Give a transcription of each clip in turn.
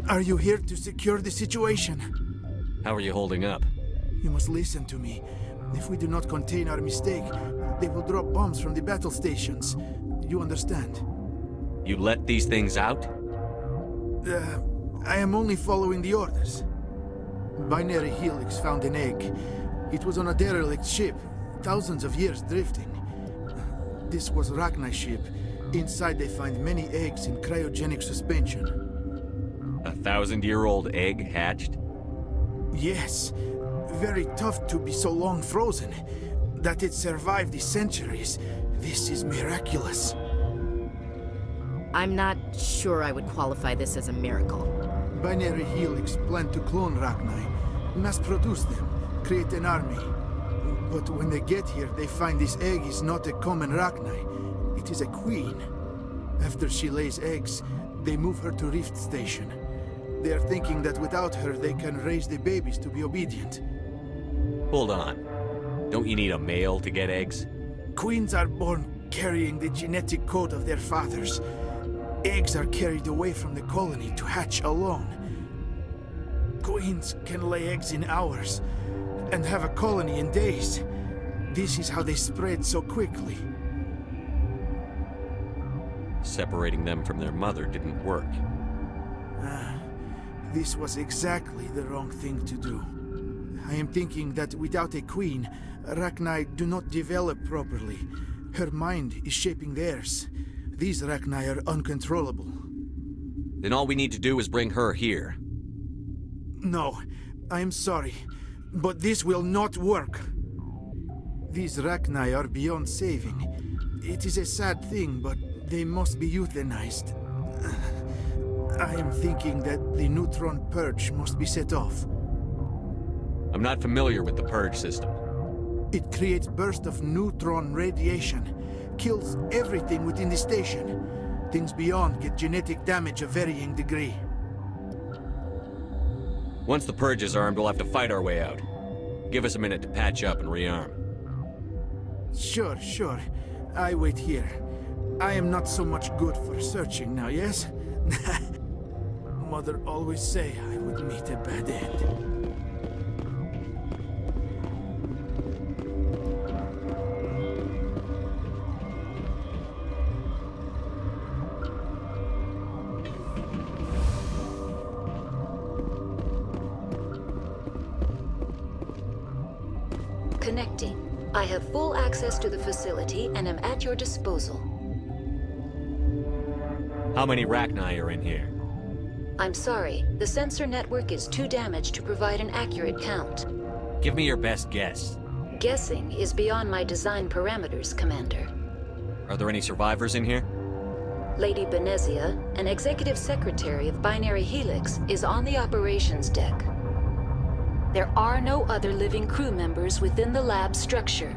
Are you here to secure the situation? How are you holding up? You must listen to me. If we do not contain our mistake, they will drop bombs from the battle stations. You understand? You let these things out? I am only following the orders. Binary Helix found an egg. It was on a derelict ship, thousands of years drifting. This was Rachni's ship. Inside they find many eggs in cryogenic suspension. A 1,000-year-old egg hatched? Yes. Very tough to be so long frozen. That it survived the centuries. This is miraculous. I'm not sure I would qualify this as a miracle. Binary Helix planned to clone Rachni, mass-produce them, create an army. But when they get here, they find this egg is not a common Rachni. It is a queen. After she lays eggs, they move her to Rift Station. They are thinking that without her, they can raise the babies to be obedient. Hold on. Don't you need a male to get eggs? Queens are born carrying the genetic code of their fathers. Eggs are carried away from the colony to hatch alone. Queens can lay eggs in hours and have a colony in days. This is how they spread so quickly. Separating them from their mother didn't work. This was exactly the wrong thing to do. I am thinking that without a queen, Rachni do not develop properly. Her mind is shaping theirs. These Rachni are uncontrollable. Then all we need to do is bring her here. No, I am sorry, but this will not work. These Rachni are beyond saving. It is a sad thing, but they must be euthanized. I am thinking that the neutron purge must be set off. I'm not familiar with the purge system. It creates bursts of neutron radiation, kills everything within the station. Things beyond get genetic damage of varying degree. Once the purge is armed, we'll have to fight our way out. Give us a minute to patch up and rearm. Sure. I wait here. I am not so much good for searching now, yes? Mother always say I would meet a bad end. Connecting. I have full access to the facility and am at your disposal. How many Rachni are in here? I'm sorry, the sensor network is too damaged to provide an accurate count. Give me your best guess. Guessing is beyond my design parameters, Commander. Are there any survivors in here? Lady Benezia, an executive secretary of Binary Helix, is on the operations deck. There are no other living crew members within the lab structure.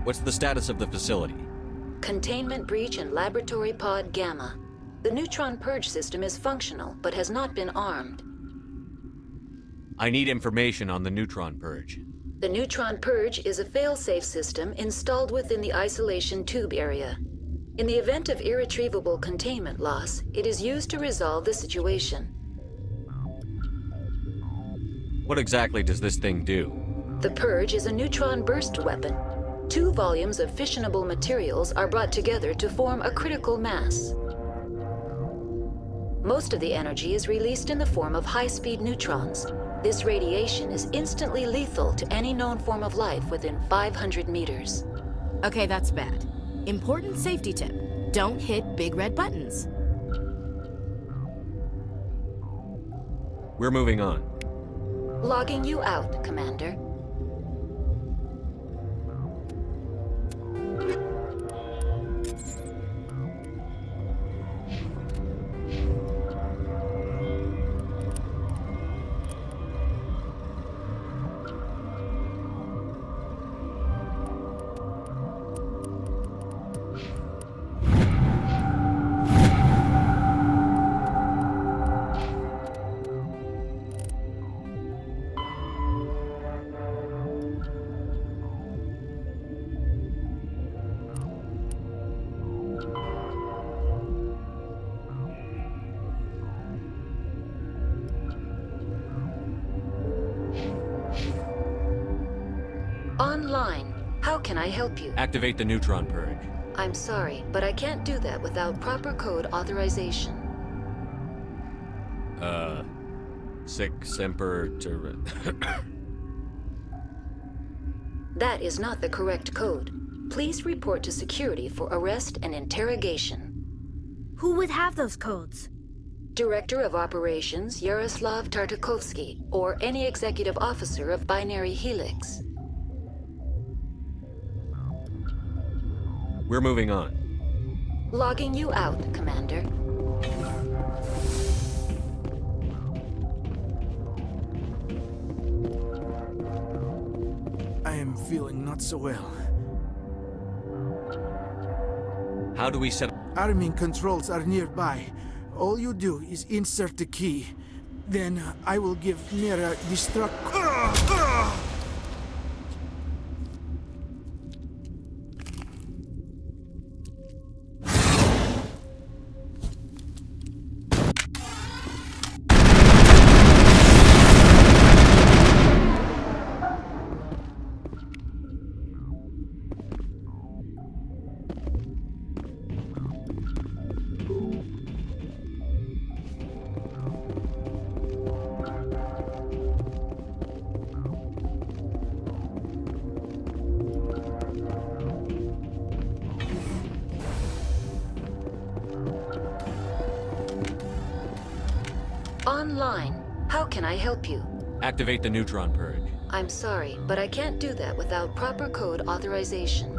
What's the status of the facility? Containment breach in Laboratory Pod Gamma. The neutron purge system is functional, but has not been armed. I need information on the neutron purge. The neutron purge is a fail-safe system installed within the isolation tube area. In the event of irretrievable containment loss, it is used to resolve the situation. What exactly does this thing do? The purge is a neutron burst weapon. 2 volumes of fissionable materials are brought together to form a critical mass. Most of the energy is released in the form of high-speed neutrons. This radiation is instantly lethal to any known form of life within 500 meters. Okay, that's bad. Important safety tip. Don't hit big red buttons. We're moving on. Logging you out, Commander. Online. How can I help you? Activate the neutron purge. I'm sorry, but I can't do that without proper code authorization. Sic semper ter... That is not the correct code. Please report to security for arrest and interrogation. Who would have those codes? Director of Operations Yaroslav Tartakovsky, or any executive officer of Binary Helix. We're moving on. Logging you out, Commander. I am feeling not so well. How do we set... Arming controls are nearby. All you do is insert the key. Then I will give Mira destruct... Online. How can I help you? Activate the neutron purge. I'm sorry, but I can't do that without proper code authorization.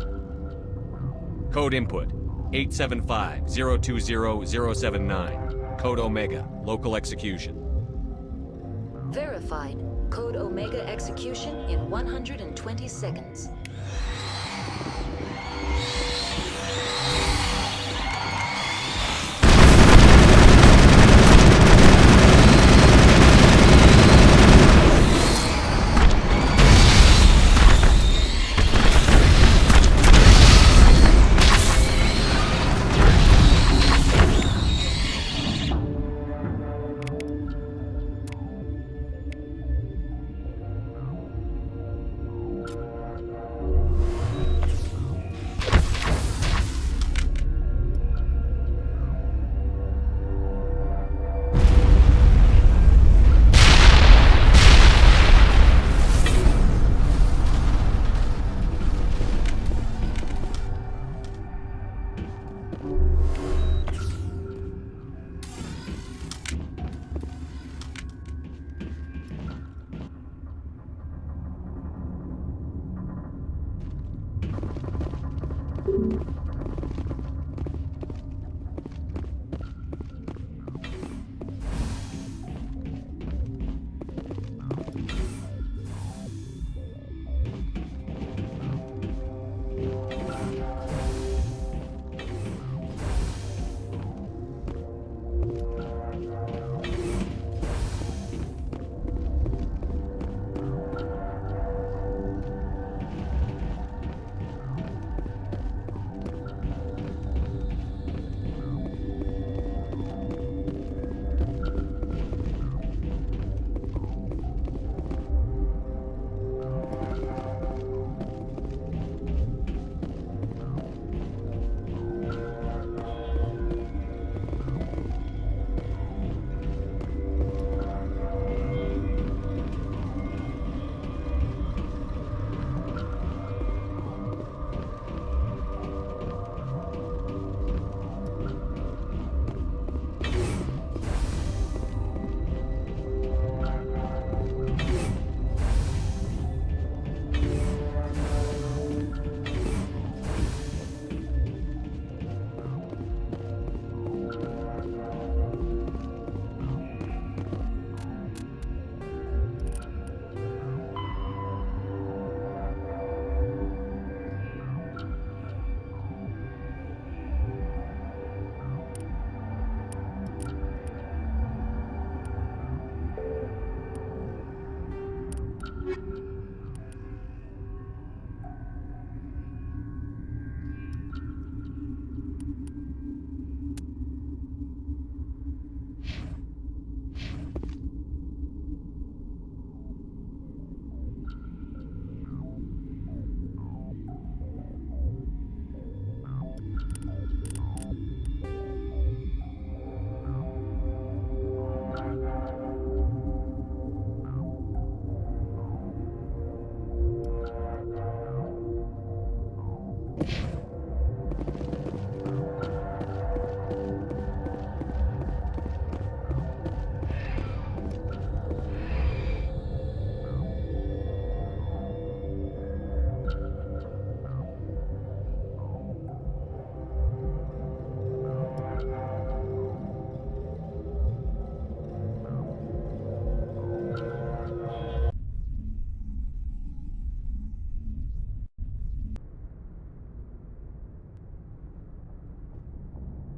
Code input 875-020-079. Code Omega. Local execution. Verified. Code Omega execution in 120 seconds.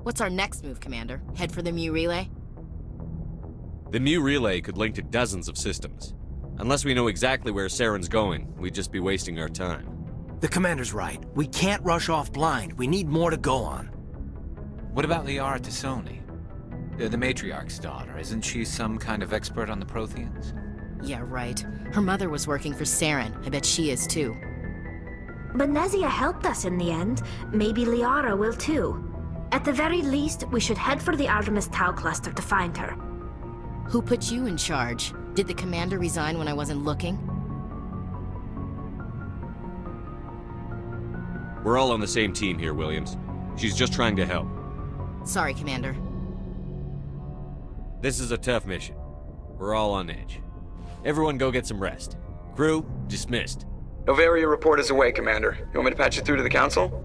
What's our next move, Commander? Head for the Mu relay? The Mu relay could link to dozens of systems. Unless we know exactly where Saren's going, we'd just be wasting our time. The Commander's right. We can't rush off blind. We need more to go on. What about Liara Tassoni? The Matriarch's daughter. Isn't she some kind of expert on the Protheans? Yeah, right. Her mother was working for Saren. I bet she is too. Benezia helped us in the end. Maybe Liara will too. At the very least, we should head for the Artemis Tau cluster to find her. Who put you in charge? Did the Commander resign when I wasn't looking? We're all on the same team here, Williams. She's just trying to help. Sorry, Commander. This is a tough mission. We're all on edge. Everyone go get some rest. Crew, dismissed. Novaria report is away, Commander. You want me to patch you through to the Council?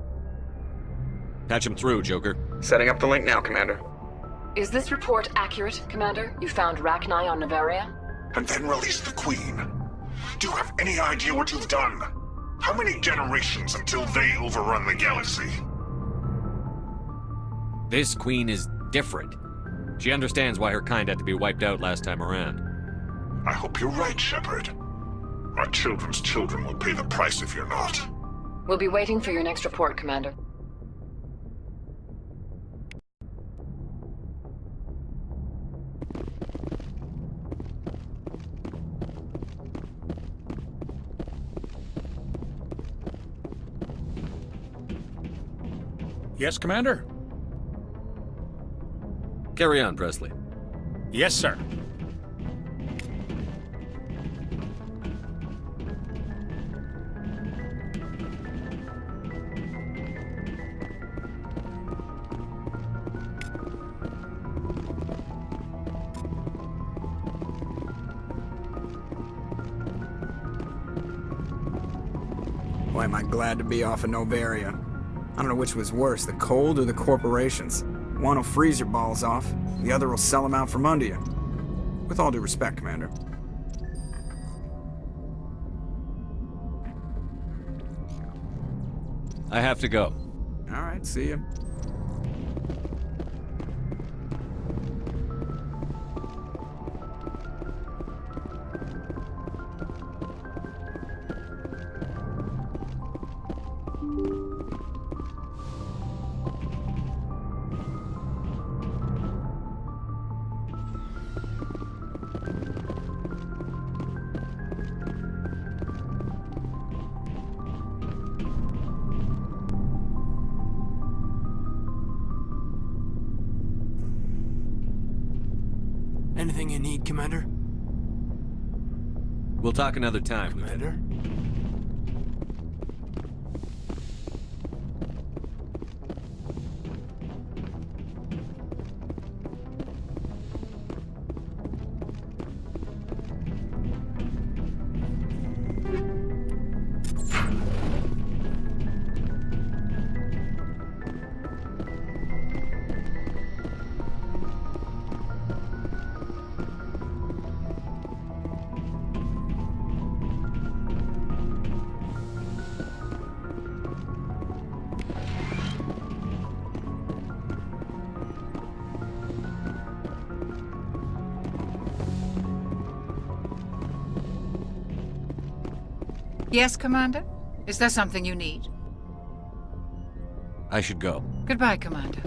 Patch him through, Joker. Setting up the link now, Commander. Is this report accurate, Commander? You found Rachni on Novaria? And then released the Queen. Do you have any idea what you've done? How many generations until they overrun the galaxy? This Queen is different. She understands why her kind had to be wiped out last time around. I hope you're right, Shepard. Our children's children will pay the price if you're not. We'll be waiting for your next report, Commander. Yes, Commander? Carry on, Presley. Yes, sir. Boy, am I glad to be off of Novaria. I don't know which was worse, the cold or the corporations. One will freeze your balls off, the other will sell them out from under you. With all due respect, Commander. I have to go. All right, see ya. Anything you need, Commander? We'll talk another time, Commander? Yes, Commander? Is there something you need? I should go. Goodbye, Commander.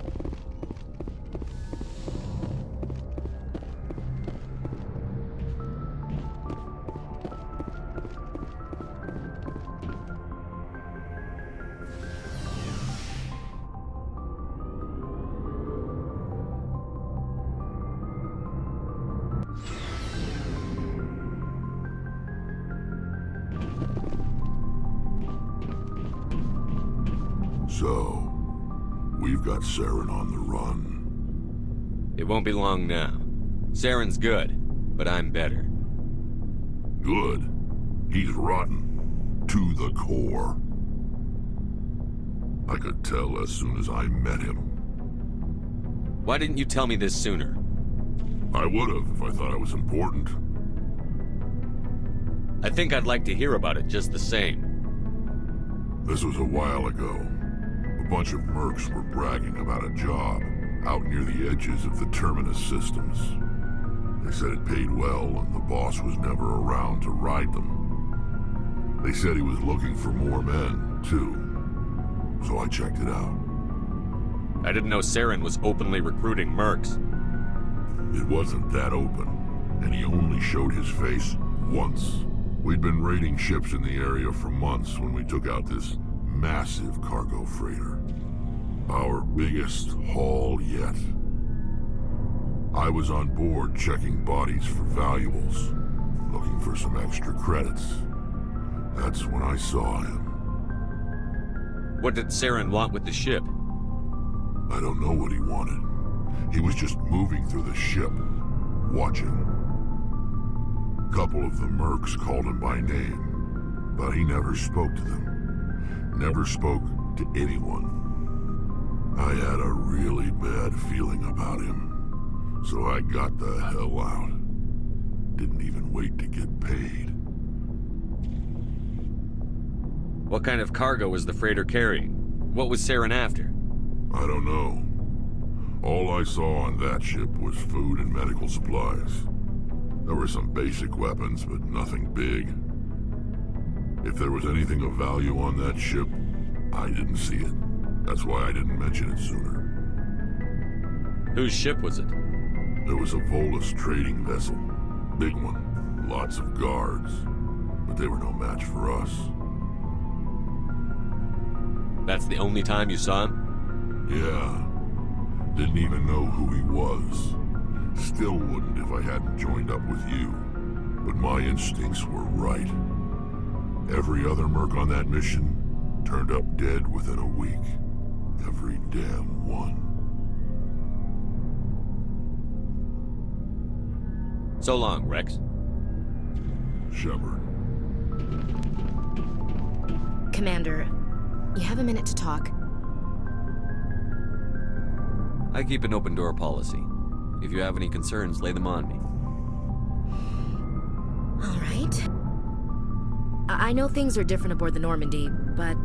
So, we've got Saren on the run. It won't be long now. Saren's good, but I'm better. Good. He's rotten. To the core. I could tell as soon as I met him. Why didn't you tell me this sooner? I would've if I thought it was important. I think I'd like to hear about it just the same. This was a while ago. A bunch of mercs were bragging about a job. out near the edges of the Terminus systems. They said it paid well and the boss was never around to ride them. They said he was looking for more men, too. So I checked it out. I didn't know Saren was openly recruiting mercs. It wasn't that open, and he only showed his face once. We'd been raiding ships in the area for months when we took out this massive cargo freighter. Our biggest haul yet. I was on board checking bodies for valuables, looking for some extra credits. That's when I saw him. What did Saren want with the ship? I don't know what he wanted. He was just moving through the ship, watching. A couple of the mercs called him by name, but he never spoke to them. Never spoke to anyone. I had a really bad feeling about him, so I got the hell out. Didn't even wait to get paid. What kind of cargo was the freighter carrying? What was Saren after? I don't know. All I saw on that ship was food and medical supplies. There were some basic weapons, but nothing big. If there was anything of value on that ship, I didn't see it. That's why I didn't mention it sooner. Whose ship was it? It was a Volus trading vessel. Big one. Lots of guards. But they were no match for us. That's the only time you saw him? Yeah. Didn't even know who he was. Still wouldn't if I hadn't joined up with you. But my instincts were right. Every other merc on that mission turned up dead within a week. Every damn one. So long, Rex. Shepard. Commander, you have a minute to talk? I keep an open door policy. If you have any concerns, lay them on me. All right. I know things are different aboard the Normandy, but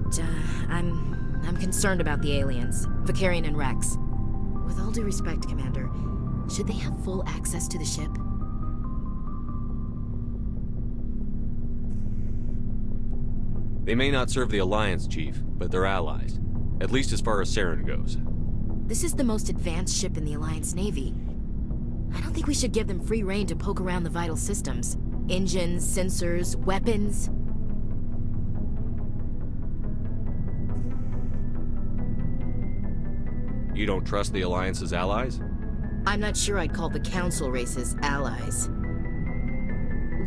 I'm concerned about the aliens, Vicarian and Rex. With all due respect, Commander, should they have full access to the ship? They may not serve the Alliance, Chief, but they're allies. At least as far as Saren goes. This is the most advanced ship in the Alliance Navy. I don't think we should give them free rein to poke around the vital systems. Engines, sensors, weapons. You don't trust the Alliance's allies? I'm not sure I'd call the Council races allies.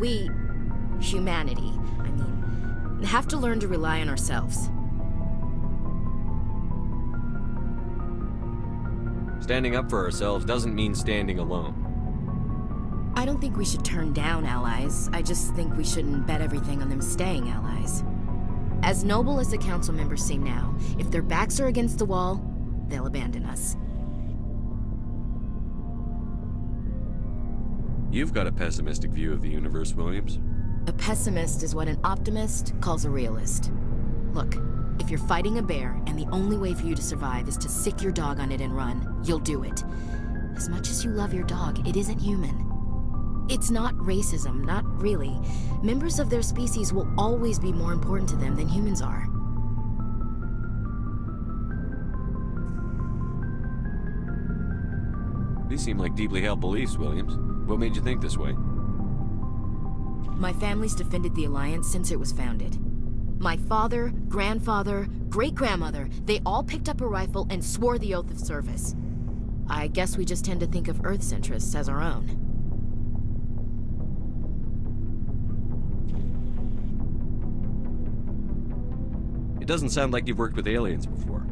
We, humanity, have to learn to rely on ourselves. Standing up for ourselves doesn't mean standing alone. I don't think we should turn down allies. I just think we shouldn't bet everything on them staying allies. As noble as the Council members seem now, if their backs are against the wall, they'll abandon us. You've got a pessimistic view of the universe, Williams. A pessimist is what an optimist calls a realist. Look, if you're fighting a bear and the only way for you to survive is to sick your dog on it and run, you'll do it. As much as you love your dog, it isn't human. It's not racism, not really. Members of their species will always be more important to them than humans are. These seem like deeply held beliefs, Williams. What made you think this way? My family's defended the Alliance since it was founded. My father, grandfather, great-grandmother, they all picked up a rifle and swore the oath of service. I guess we just tend to think of Earth's interests as our own. It doesn't sound like you've worked with aliens before.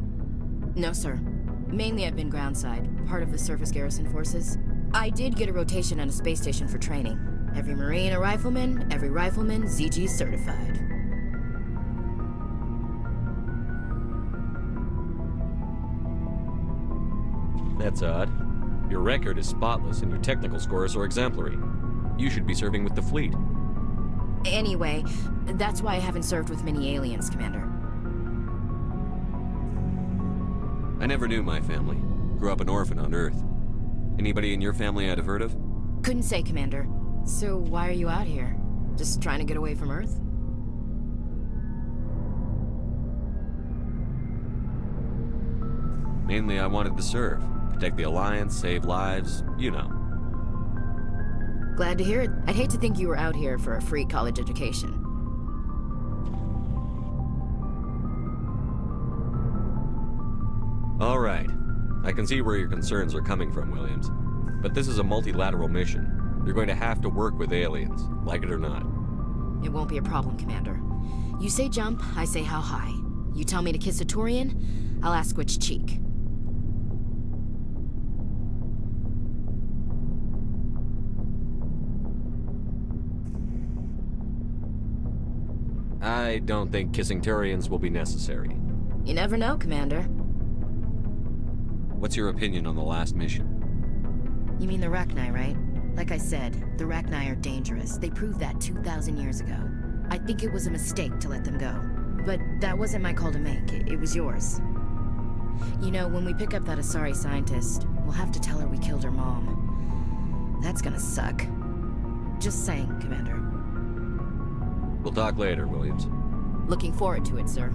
No, sir. Mainly I've been groundside, part of the surface garrison forces. I did get a rotation on a space station for training. Every Marine a rifleman, every rifleman ZG certified. That's odd. Your record is spotless and your technical scores are exemplary. You should be serving with the fleet. Anyway, that's why I haven't served with many aliens, Commander. I never knew my family. Grew up an orphan on Earth. Anybody in your family I'd have heard of? Couldn't say, Commander. So why are you out here? Just trying to get away from Earth? Mainly I wanted to serve. Protect the Alliance, save lives, you know. Glad to hear it. I'd hate to think you were out here for a free college education. All right. I can see where your concerns are coming from, Williams. But this is a multilateral mission. You're going to have to work with aliens, like it or not. It won't be a problem, Commander. You say jump, I say how high. You tell me to kiss a Turian, I'll ask which cheek. I don't think kissing Turians will be necessary. You never know, Commander. What's your opinion on the last mission? You mean the Rachni, right? Like I said, the Rachni are dangerous. They proved that 2,000 years ago. I think it was a mistake to let them go. But that wasn't my call to make. It was yours. You know, when we pick up that Asari scientist, we'll have to tell her we killed her mom. That's gonna suck. Just saying, Commander. We'll talk later, Williams. Looking forward to it, sir.